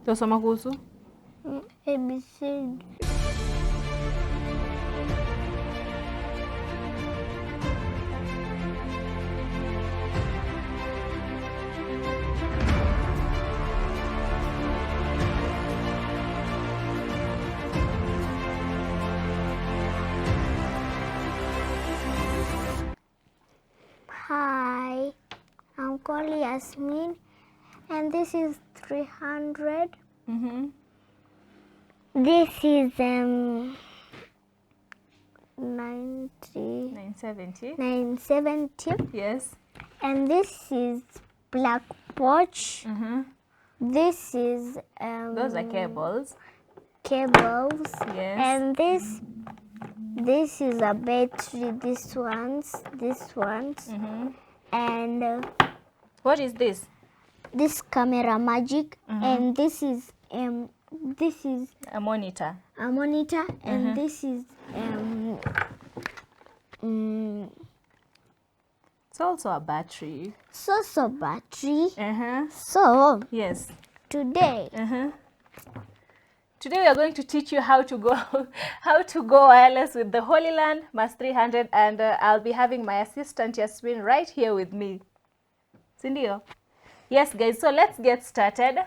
Tosoma kuhusu? ABC. Hi, I'm called Yasmin, and this is 300. This is 90. 970. 970. Yes. And this is black watch. This is Those are cables. cables. Yes. And this is a battery. This one's. And What is this? this camera magic. And this is A monitor. a monitor. And this is It's also a battery. so battery. So, So yes. today Today we are going to teach you how to go wireless with the Hollyland Mars 300, and I'll be having my assistant Yasmin right here with me. Sindio? Yes, guys. So let's get started.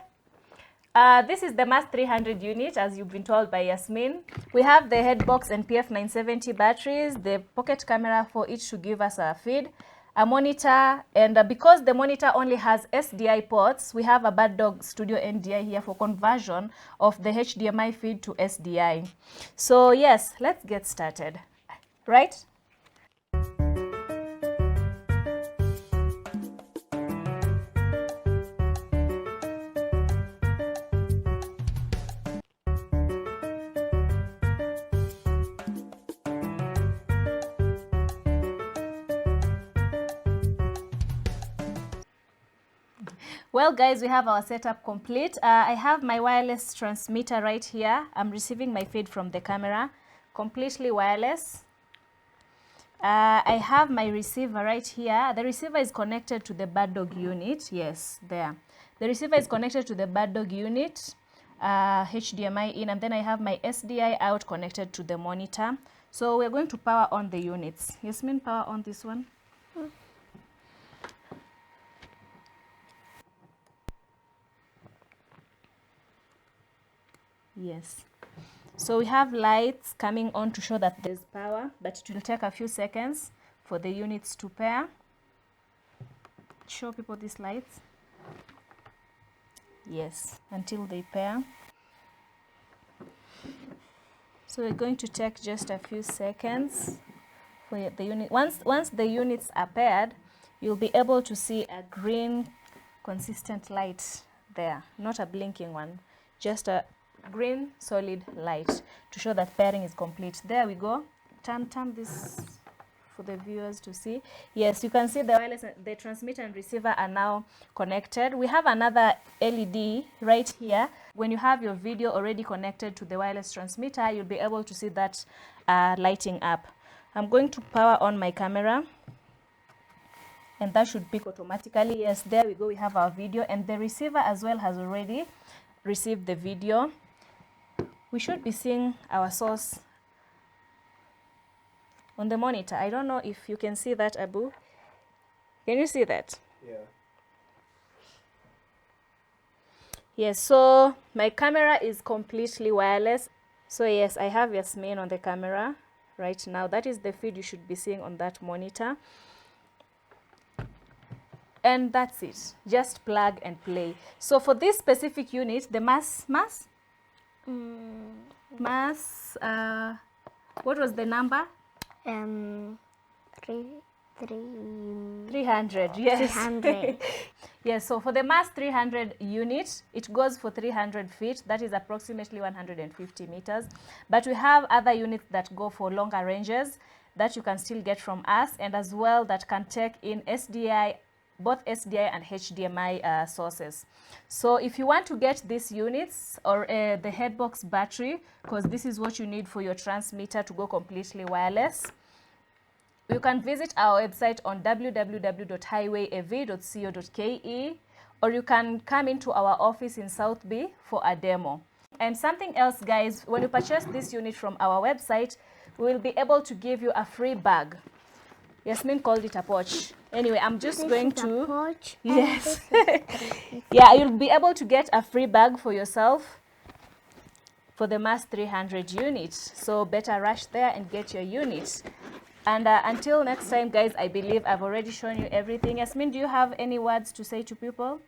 This is the Mars 300 unit, as you've been told by Yasmin. We have the head box and PF970 batteries, the pocket camera for each to give us a feed, a monitor, and because the monitor only has SDI ports, we have a Bad Dog Studio NDI here for conversion of the HDMI feed to SDI. So yes, let's get started, right? Well, guys, we have our setup complete. I have my wireless transmitter right here. I'm receiving my feed from the camera, completely wireless. I have my receiver right here. The receiver is connected to the Bad Dog unit. Yes, there. The receiver is connected to the Bad Dog unit, HDMI in, and then I have my SDI out connected to the monitor. So we're going to power on the units. Yasmin, power on this one. Yes. So we have lights coming on to show that there's power, but it will take a few seconds for the units to pair. Show people these lights. Yes, until they pair. So we're going to take just a few seconds for the unit. Once the units are paired, you'll be able to see a green consistent light there, not a blinking one, just a green solid light to show that pairing is complete. There we go. Turn this for the viewers to see. Yes, you can see the wireless, the transmitter and receiver are now connected. We have another LED right here. When you have your video already connected to the wireless transmitter, you'll be able to see that lighting up. I'm going to power on my camera, and that should pick automatically. Yes, there we go. We have our video, and the receiver as well has already received the video. We should be seeing our source on the monitor. I don't know if you can see that, Abu. Can you see that? Yeah. Yes, so my camera is completely wireless. So yes, I have Yasmin on the camera right now. That is the feed you should be seeing on that monitor. And that's it. Just plug and play. So for this specific unit, the Mars, what was the number? 300. Yes. 300. Yes, so for the Mars 300 unit, it goes for 300 feet. That is approximately 150 meters. But we have other units that go for longer ranges that you can still get from us, and as well that can take in SDI, both SDI and HDMI sources. So if you want to get these units or the headbox battery, because this is what you need for your transmitter to go completely wireless, you can visit our website on www.highwayav.co.ke, or you can come into our office in South B for a demo. And something else, guys, when you purchase this unit from our website, we will be able to give you a free bag. Yasmin called it a pouch. Anyway, I'm just This going is to... a pouch. Yes. And this is Yeah, you'll be able to get a free bag for yourself for the Mars 300 unit. So better rush there and get your unit. And until next time, guys, I believe I've already shown you everything. Yasmin, do you have any words to say to people?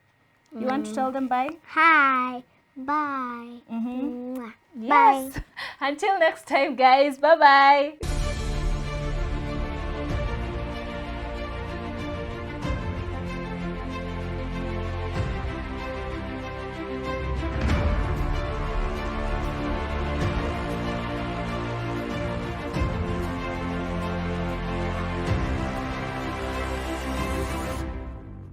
You want to tell them bye? Hi. Bye. Mwah. Yes. Bye. Until next time, guys. Bye-bye.